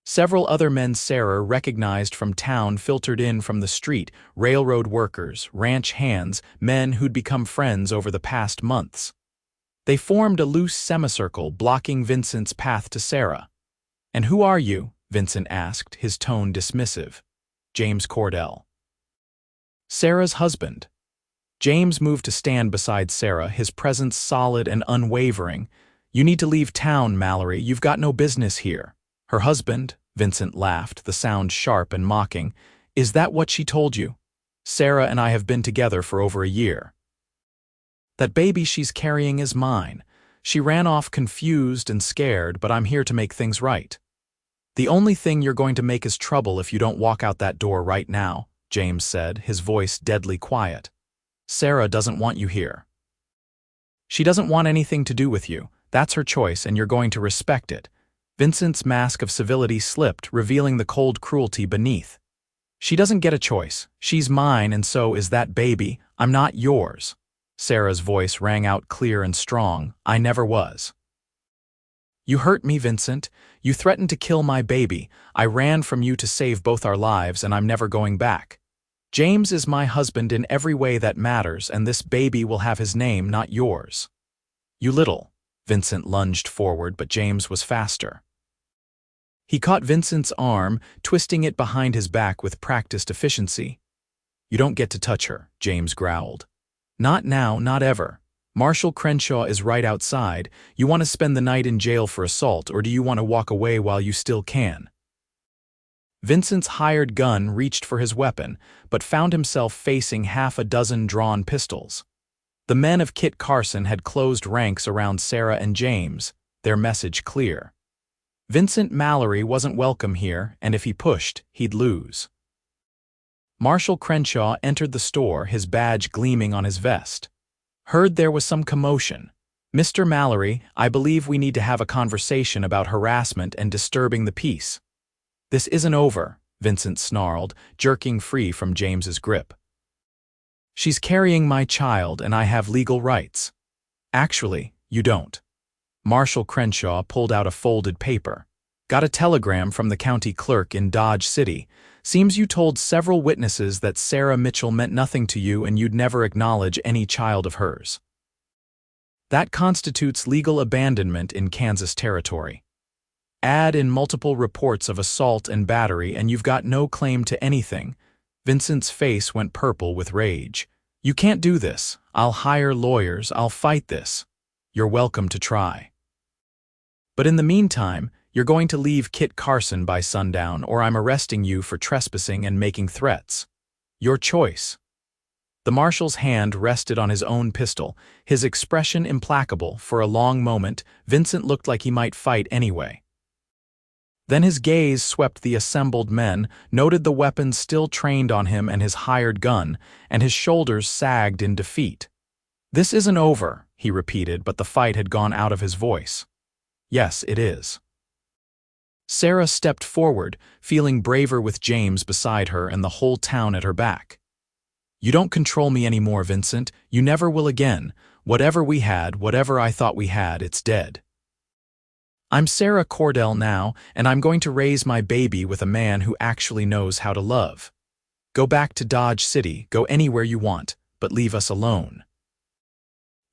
Several other men Sarah recognized from town filtered in from the street, railroad workers, ranch hands, men who'd become friends over the past months. They formed a loose semicircle blocking Vincent's path to Sarah. "And who are you?" Vincent asked, his tone dismissive. "James Cordell." "Sarah's husband." James moved to stand beside Sarah, his presence solid and unwavering. "You need to leave town, Mallory. You've got no business here." "Her husband?" Vincent laughed, the sound sharp and mocking. "Is that what she told you? Sarah and I have been together for over a year. That baby she's carrying is mine. She ran off confused and scared, but I'm here to make things right." "The only thing you're going to make is trouble if you don't walk out that door right now," James said, his voice deadly quiet. "Sarah doesn't want you here. She doesn't want anything to do with you. That's her choice, and you're going to respect it." Vincent's mask of civility slipped, revealing the cold cruelty beneath. "She doesn't get a choice. She's mine, and so is that baby. I'm not yours." Sarah's voice rang out clear and strong. "I never was." "You hurt me, Vincent. You threatened to kill my baby. I ran from you to save both our lives, and I'm never going back. James is my husband in every way that matters, and this baby will have his name, not yours." "You little—" Vincent lunged forward, but James was faster. He caught Vincent's arm, twisting it behind his back with practiced efficiency. "You don't get to touch her," James growled. "Not now, not ever. Marshal Crenshaw is right outside. You want to spend the night in jail for assault, or do you want to walk away while you still can?" Vincent's hired gun reached for his weapon, but found himself facing half a dozen drawn pistols. The men of Kit Carson had closed ranks around Sarah and James, their message clear. Vincent Mallory wasn't welcome here, and if he pushed, he'd lose. Marshal Crenshaw entered the store, his badge gleaming on his vest. "Heard there was some commotion. Mr. Mallory, I believe we need to have a conversation about harassment and disturbing the peace." "This isn't over," Vincent snarled, jerking free from James's grip. "She's carrying my child, and I have legal rights." "Actually, you don't." Marshal Crenshaw pulled out a folded paper. "Got a telegram from the county clerk in Dodge City. Seems you told several witnesses that Sarah Mitchell meant nothing to you and you'd never acknowledge any child of hers. That constitutes legal abandonment in Kansas territory. Add in multiple reports of assault and battery and you've got no claim to anything." Vincent's face went purple with rage. "You can't do this. I'll hire lawyers. I'll fight this. You're welcome to try. But in the meantime, you're going to leave Kit Carson by sundown, or I'm arresting you for trespassing and making threats. Your choice." The marshal's hand rested on his own pistol, his expression implacable. For a long moment, Vincent looked like he might fight anyway. Then his gaze swept the assembled men, noted the weapons still trained on him and his hired gun, and his shoulders sagged in defeat. "This isn't over," he repeated, but the fight had gone out of his voice. "Yes, it is." Sarah stepped forward, feeling braver with James beside her and the whole town at her back. "You don't control me anymore, Vincent. You never will again. Whatever we had, whatever I thought we had, it's dead. I'm Sarah Cordell now, and I'm going to raise my baby with a man who actually knows how to love. Go back to Dodge City, go anywhere you want, but leave us alone."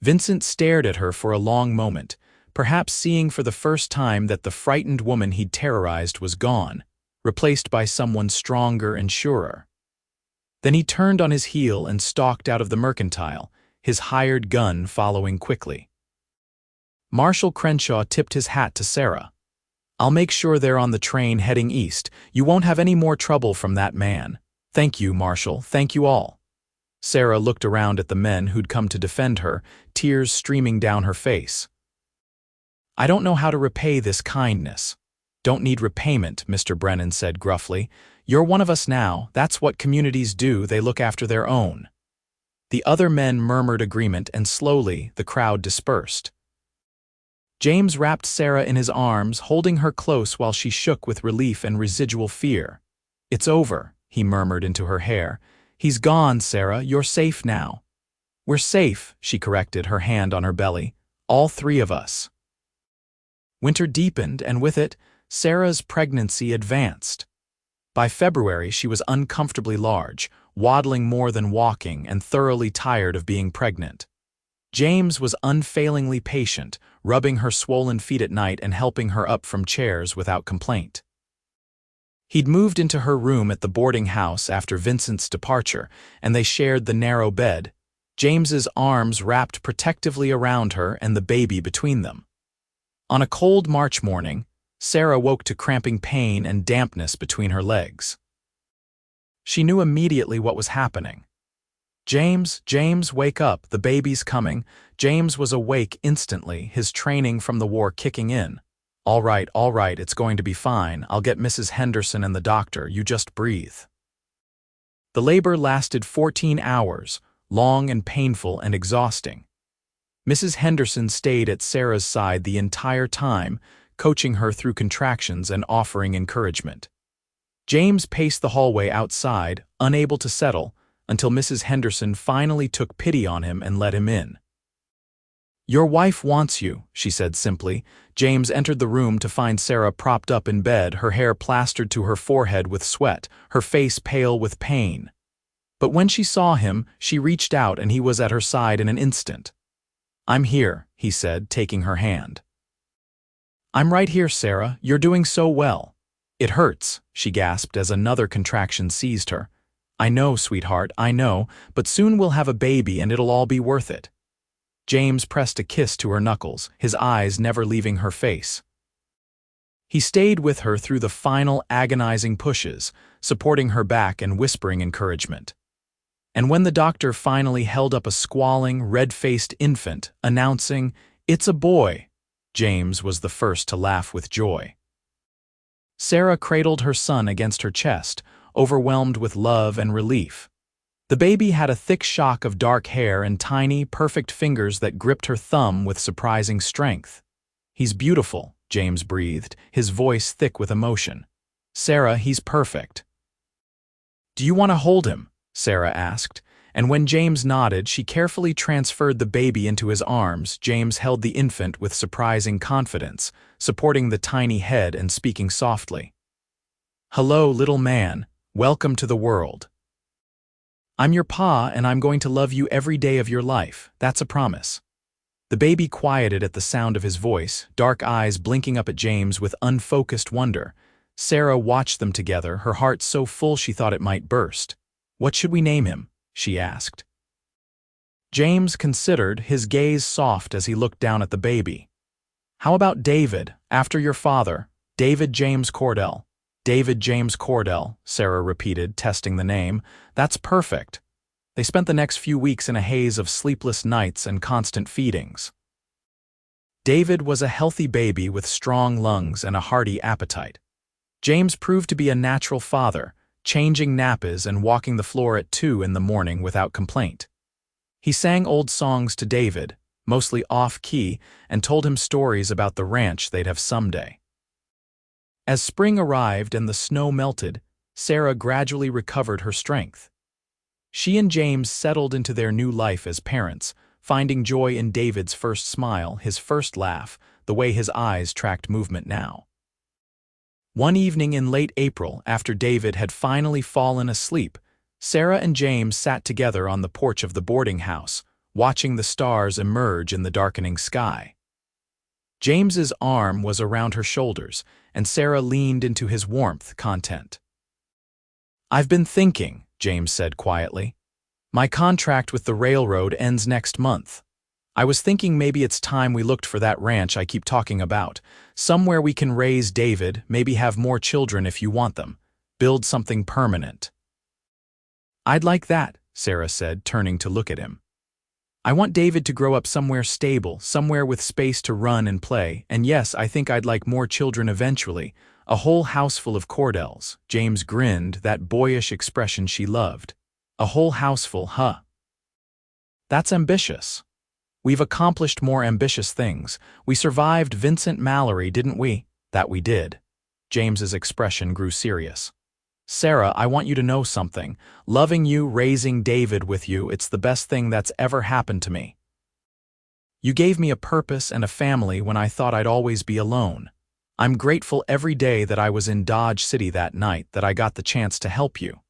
Vincent stared at her for a long moment, perhaps seeing for the first time that the frightened woman he'd terrorized was gone, replaced by someone stronger and surer. Then he turned on his heel and stalked out of the mercantile, his hired gun following quickly. Marshal Crenshaw tipped his hat to Sarah. "I'll make sure they're on the train heading east. You won't have any more trouble from that man. Thank you, Marshal. Thank you all." Sarah looked around at the men who'd come to defend her, tears streaming down her face. "I don't know how to repay this kindness." "Don't need repayment," Mr. Brennan said gruffly. "You're one of us now. That's what communities do. They look after their own." The other men murmured agreement, and slowly the crowd dispersed. James wrapped Sarah in his arms, holding her close while she shook with relief and residual fear. "It's over," he murmured into her hair. "He's gone, Sarah. You're safe now." "We're safe," she corrected, her hand on her belly. "All three of us." Winter deepened, and with it, Sarah's pregnancy advanced. By February, she was uncomfortably large, waddling more than walking, and thoroughly tired of being pregnant. James was unfailingly patient, rubbing her swollen feet at night and helping her up from chairs without complaint. He'd moved into her room at the boarding house after Vincent's departure, and they shared the narrow bed. James's arms wrapped protectively around her and the baby between them. On a cold March morning, Sarah woke to cramping pain and dampness between her legs. She knew immediately what was happening. James, wake up, the baby's coming." James was awake instantly, his training from the war kicking in. All right, it's going to be fine. I'll get Mrs. Henderson and the doctor, you just breathe." The labor lasted 14 hours, long and painful and exhausting. Mrs. Henderson stayed at Sarah's side the entire time, coaching her through contractions and offering encouragement. James paced the hallway outside, unable to settle, until Mrs. Henderson finally took pity on him and let him in. "Your wife wants you," she said simply. James entered the room to find Sarah propped up in bed, her hair plastered to her forehead with sweat, her face pale with pain. But when she saw him, she reached out and he was at her side in an instant. "I'm here," he said, taking her hand. "I'm right here, Sarah. You're doing so well." "It hurts," she gasped as another contraction seized her. "I know, sweetheart, I know, but soon we'll have a baby and it'll all be worth it." James pressed a kiss to her knuckles, his eyes never leaving her face. He stayed with her through the final agonizing pushes, supporting her back and whispering encouragement. And when the doctor finally held up a squalling, red-faced infant, announcing, "It's a boy," James was the first to laugh with joy. Sarah cradled her son against her chest, overwhelmed with love and relief. The baby had a thick shock of dark hair and tiny, perfect fingers that gripped her thumb with surprising strength. "He's beautiful," James breathed, his voice thick with emotion. "Sarah, he's perfect." "Do you want to hold him?" Sarah asked, and when James nodded, she carefully transferred the baby into his arms. James held the infant with surprising confidence, supporting the tiny head and speaking softly. "Hello, little man. Welcome to the world. I'm your pa, and I'm going to love you every day of your life. That's a promise." The baby quieted at the sound of his voice, dark eyes blinking up at James with unfocused wonder. Sarah watched them together, her heart so full she thought it might burst. "What should we name him?" she asked. James considered, his gaze soft as he looked down at the baby. "How about David, after your father? David James Cordell." "David James Cordell," Sarah repeated, testing the name. "That's perfect." They spent the next few weeks in a haze of sleepless nights and constant feedings. David was a healthy baby with strong lungs and a hearty appetite. James proved to be a natural father, changing nappies and walking the floor at 2 in the morning without complaint. He sang old songs to David, mostly off-key, and told him stories about the ranch they'd have someday. As spring arrived and the snow melted, Sarah gradually recovered her strength. She and James settled into their new life as parents, finding joy in David's first smile, his first laugh, the way his eyes tracked movement now. One evening in late April, after David had finally fallen asleep, Sarah and James sat together on the porch of the boarding house, watching the stars emerge in the darkening sky. James's arm was around her shoulders, and Sarah leaned into his warmth, content. "I've been thinking," James said quietly. "My contract with the railroad ends next month. I was thinking maybe it's time we looked for that ranch I keep talking about, somewhere we can raise David, maybe have more children if you want them, build something permanent." "I'd like that," Sarah said, turning to look at him. "I want David to grow up somewhere stable, somewhere with space to run and play, and yes, I think I'd like more children eventually, a whole house full of Cordells." James grinned, that boyish expression she loved. "A whole house full, huh? That's ambitious." "We've accomplished more ambitious things. We survived Vincent Mallory, didn't we?" "That we did." James's expression grew serious. "Sarah, I want you to know something. Loving you, raising David with you, it's the best thing that's ever happened to me. You gave me a purpose and a family when I thought I'd always be alone. I'm grateful every day that I was in Dodge City that night, that I got the chance to help you."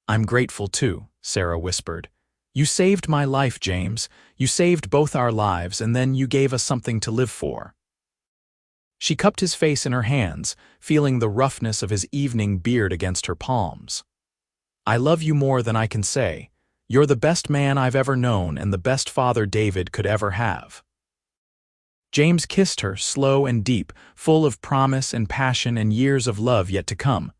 "I'm grateful too," Sarah whispered. "You saved my life, James. You saved both our lives, and then you gave us something to live for." She cupped his face in her hands, feeling the roughness of his evening beard against her palms. "I love you more than I can say. You're the best man I've ever known and the best father David could ever have." James kissed her, slow and deep, full of promise and passion and years of love yet to come.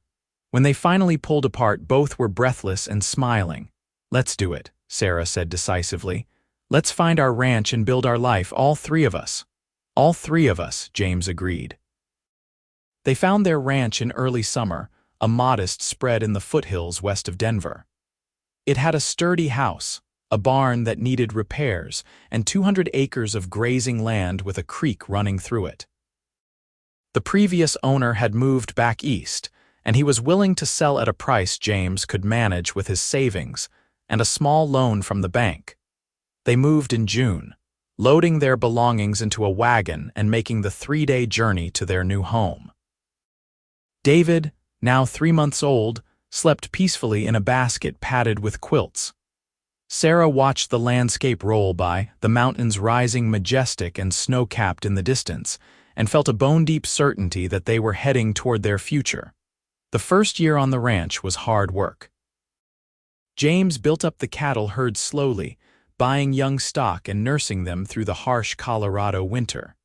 When they finally pulled apart, both were breathless and smiling. "Let's do it," Sarah said decisively. "Let's find our ranch and build our life, all three of us." "All three of us," James agreed. They found their ranch in early summer, a modest spread in the foothills west of Denver. It had a sturdy house, a barn that needed repairs, and 200 acres of grazing land with a creek running through it. The previous owner had moved back east, and he was willing to sell at a price James could manage with his savings and a small loan from the bank. They moved in June, loading their belongings into a wagon and making the 3-day journey to their new home. David, now 3 months old, slept peacefully in a basket padded with quilts. Sarah watched the landscape roll by, the mountains rising majestic and snow-capped in the distance, and felt a bone-deep certainty that they were heading toward their future. The first year on the ranch was hard work. James built up the cattle herd slowly, buying young stock and nursing them through the harsh Colorado winter.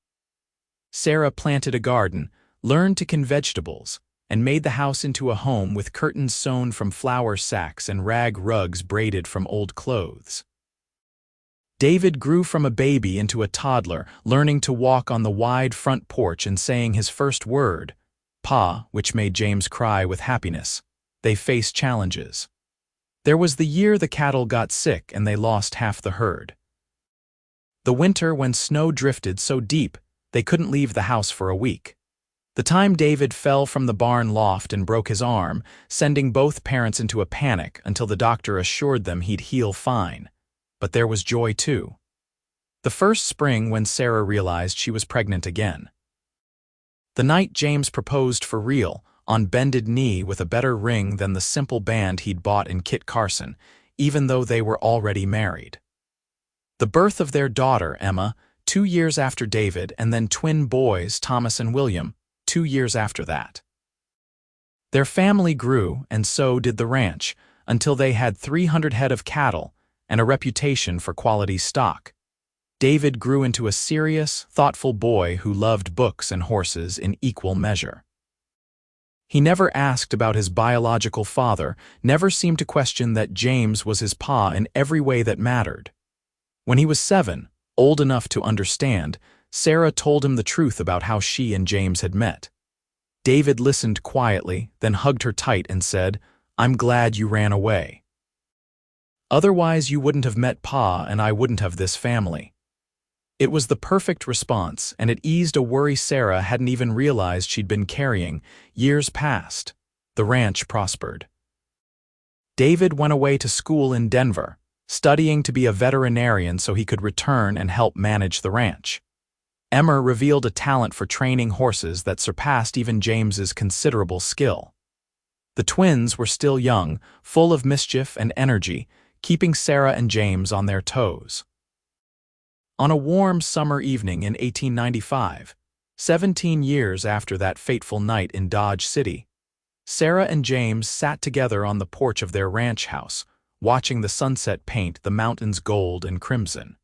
Sarah planted a garden, learned to can vegetables, and made the house into a home with curtains sewn from flour sacks and rag rugs braided from old clothes. David grew from a baby into a toddler, learning to walk on the wide front porch and saying his first word, "Pa," which made James cry with happiness. They faced challenges. There was the year the cattle got sick and they lost half the herd. The winter when snow drifted so deep they couldn't leave the house for a week. The time David fell from the barn loft and broke his arm, sending both parents into a panic until the doctor assured them he'd heal fine. But there was joy too. The first spring when Sarah realized she was pregnant again. The night James proposed for real, on bended knee with a better ring than the simple band he'd bought in Kit Carson, even though they were already married. The birth of their daughter, Emma, 2 years after David, and then twin boys, Thomas and William, 2 years after that. Their family grew, and so did the ranch, until they had 300 head of cattle and a reputation for quality stock. David grew into a serious, thoughtful boy who loved books and horses in equal measure. He never asked about his biological father, never seemed to question that James was his pa in every way that mattered. When he was 7, old enough to understand, Sarah told him the truth about how she and James had met. David listened quietly, then hugged her tight and said, "I'm glad you ran away. Otherwise you wouldn't have met Pa and I wouldn't have this family." It was the perfect response, and it eased a worry Sarah hadn't even realized she'd been carrying. Years passed. The ranch prospered. David went away to school in Denver, studying to be a veterinarian so he could return and help manage the ranch. Emma revealed a talent for training horses that surpassed even James's considerable skill. The twins were still young, full of mischief and energy, keeping Sarah and James on their toes. On a warm summer evening in 1895, 17 years after that fateful night in Dodge City, Sarah and James sat together on the porch of their ranch house, watching the sunset paint the mountains gold and crimson.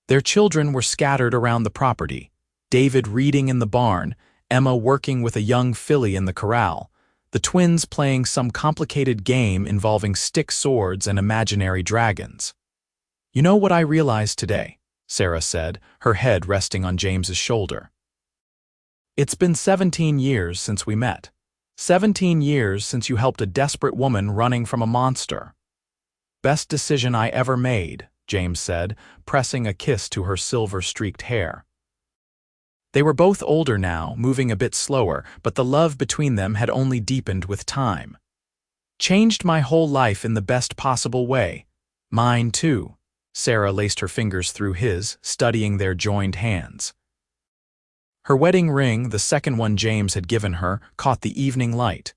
Their children were scattered around the property, David reading in the barn, Emma working with a young filly in the corral, the twins playing some complicated game involving stick swords and imaginary dragons. "You know what I realized today," Sarah said, her head resting on James's shoulder. "It's been 17 years since we met. 17 years since you helped a desperate woman running from a monster." "Best decision I ever made," James said, pressing a kiss to her silver-streaked hair. They were both older now, moving a bit slower, but the love between them had only deepened with time. "Changed my whole life in the best possible way. Mine too." Sarah laced her fingers through his, studying their joined hands. Her wedding ring, the second one James had given her, caught the evening light.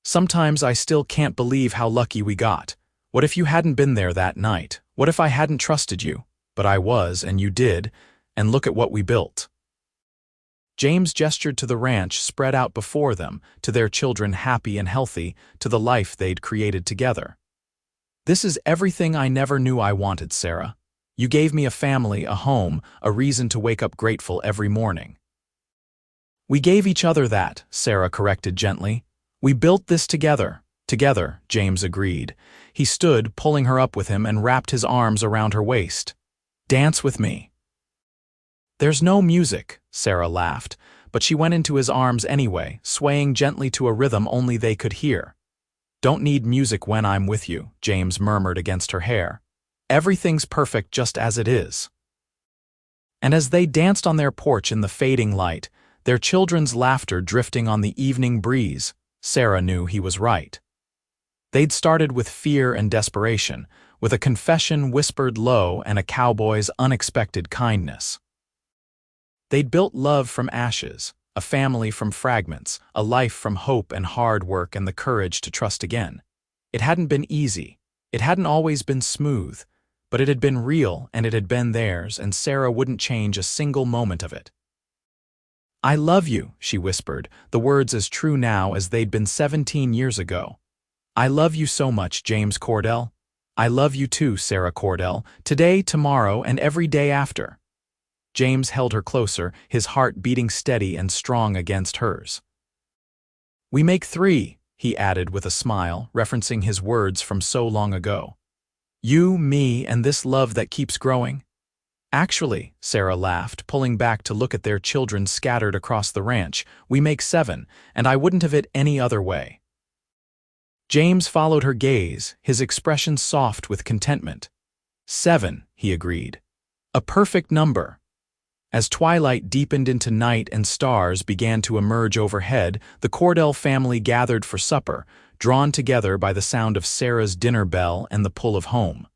"Sometimes I still can't believe how lucky we got. What if you hadn't been there that night? What if I hadn't trusted you? But I was, and you did, and look at what we built." James gestured to the ranch spread out before them, to their children happy and healthy, to the life they'd created together. This is everything I never knew I wanted, Sarah. You gave me a family, a home, a reason to wake up grateful every morning. We gave each other that, Sarah corrected gently. We built this together. Together, James agreed. He stood, pulling her up with him, and wrapped his arms around her waist. Dance with me. There's no music, Sarah laughed, but she went into his arms anyway, swaying gently to a rhythm only they could hear. Don't need music when I'm with you, James murmured against her hair. Everything's perfect just as it is. And as they danced on their porch in the fading light, their children's laughter drifting on the evening breeze, Sarah knew he was right. They'd started with fear and desperation, with a confession whispered low and a cowboy's unexpected kindness. They'd built love from ashes, a family from fragments, a life from hope and hard work and the courage to trust again. It hadn't been easy. It hadn't always been smooth, but it had been real and it had been theirs, and Sarah wouldn't change a single moment of it. I love you, she whispered, the words as true now as they'd been 17 years ago. I love you so much, James Cordell. I love you too, Sarah Cordell, today, tomorrow, and every day after. James held her closer, his heart beating steady and strong against hers. We make three, he added with a smile, referencing his words from so long ago. You, me, and this love that keeps growing. Actually, Sarah laughed, pulling back to look at their children scattered across the ranch, we make seven, and I wouldn't have it any other way. James followed her gaze, his expression soft with contentment. 7, he agreed. A perfect number. As twilight deepened into night and stars began to emerge overhead, the Cordell family gathered for supper, drawn together by the sound of Sarah's dinner bell and the pull of home.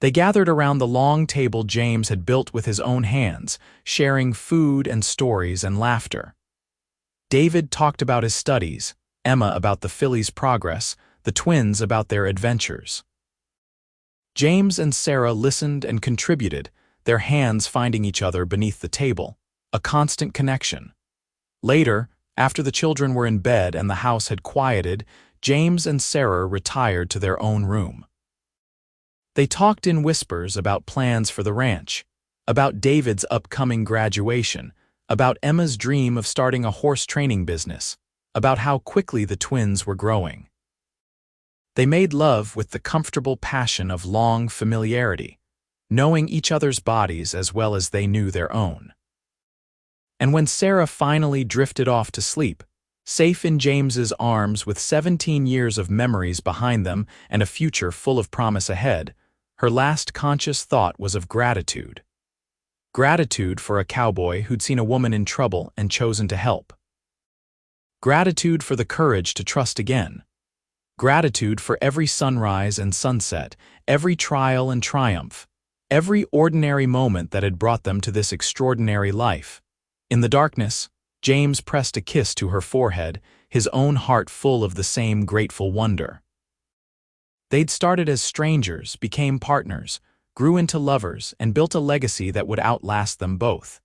They gathered around the long table James had built with his own hands, sharing food and stories and laughter. David talked about his studies, Emma about the fillies' progress, the twins about their adventures. James and Sarah listened and contributed, their hands finding each other beneath the table, a constant connection. Later, after the children were in bed and the house had quieted, James and Sarah retired to their own room. They talked in whispers about plans for the ranch, about David's upcoming graduation, about Emma's dream of starting a horse training business, about how quickly the twins were growing. They made love with the comfortable passion of long familiarity, knowing each other's bodies as well as they knew their own. And when Sarah finally drifted off to sleep, safe in James's arms with 17 years of memories behind them and a future full of promise ahead, her last conscious thought was of gratitude. Gratitude for a cowboy who'd seen a woman in trouble and chosen to help. Gratitude for the courage to trust again. Gratitude for every sunrise and sunset, every trial and triumph, every ordinary moment that had brought them to this extraordinary life. In the darkness, James pressed a kiss to her forehead, his own heart full of the same grateful wonder. They'd started as strangers, became partners, grew into lovers, and built a legacy that would outlast them both.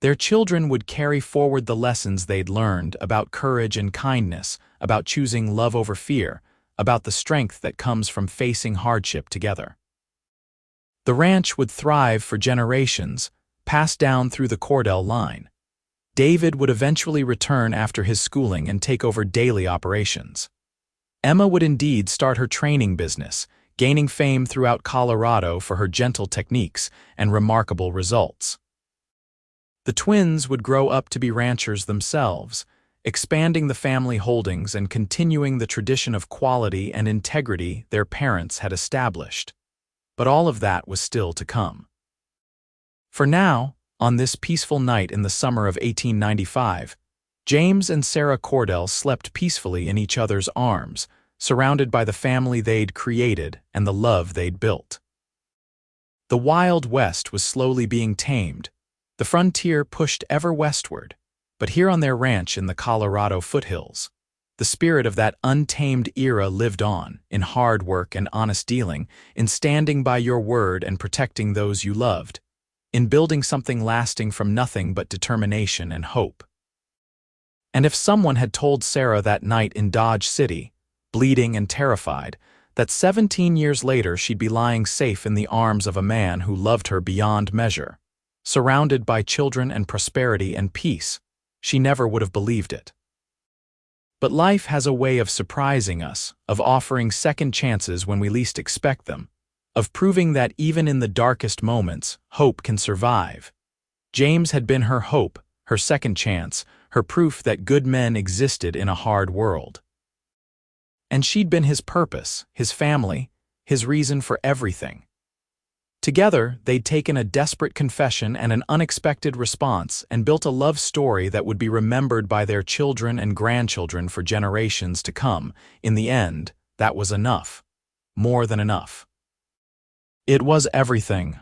Their children would carry forward the lessons they'd learned about courage and kindness, about choosing love over fear, about the strength that comes from facing hardship together. The ranch would thrive for generations, passed down through the Cordell line. David would eventually return after his schooling and take over daily operations. Emma would indeed start her training business, gaining fame throughout Colorado for her gentle techniques and remarkable results. The twins would grow up to be ranchers themselves, expanding the family holdings and continuing the tradition of quality and integrity their parents had established. But all of that was still to come. For now, on this peaceful night in the summer of 1895, James and Sarah Cordell slept peacefully in each other's arms, surrounded by the family they'd created and the love they'd built. The Wild West was slowly being tamed. The frontier pushed ever westward, but here on their ranch in the Colorado foothills, the spirit of that untamed era lived on, in hard work and honest dealing, in standing by your word and protecting those you loved, in building something lasting from nothing but determination and hope. And if someone had told Sarah that night in Dodge City, bleeding and terrified, that 17 years later she'd be lying safe in the arms of a man who loved her beyond measure. Surrounded by children and prosperity and peace, she never would have believed it. But life has a way of surprising us, of offering second chances when we least expect them, of proving that even in the darkest moments, hope can survive. James had been her hope, her second chance, her proof that good men existed in a hard world. And she'd been his purpose, his family, his reason for everything. Together, they'd taken a desperate confession and an unexpected response and built a love story that would be remembered by their children and grandchildren for generations to come. In the end, that was enough. More than enough. It was everything.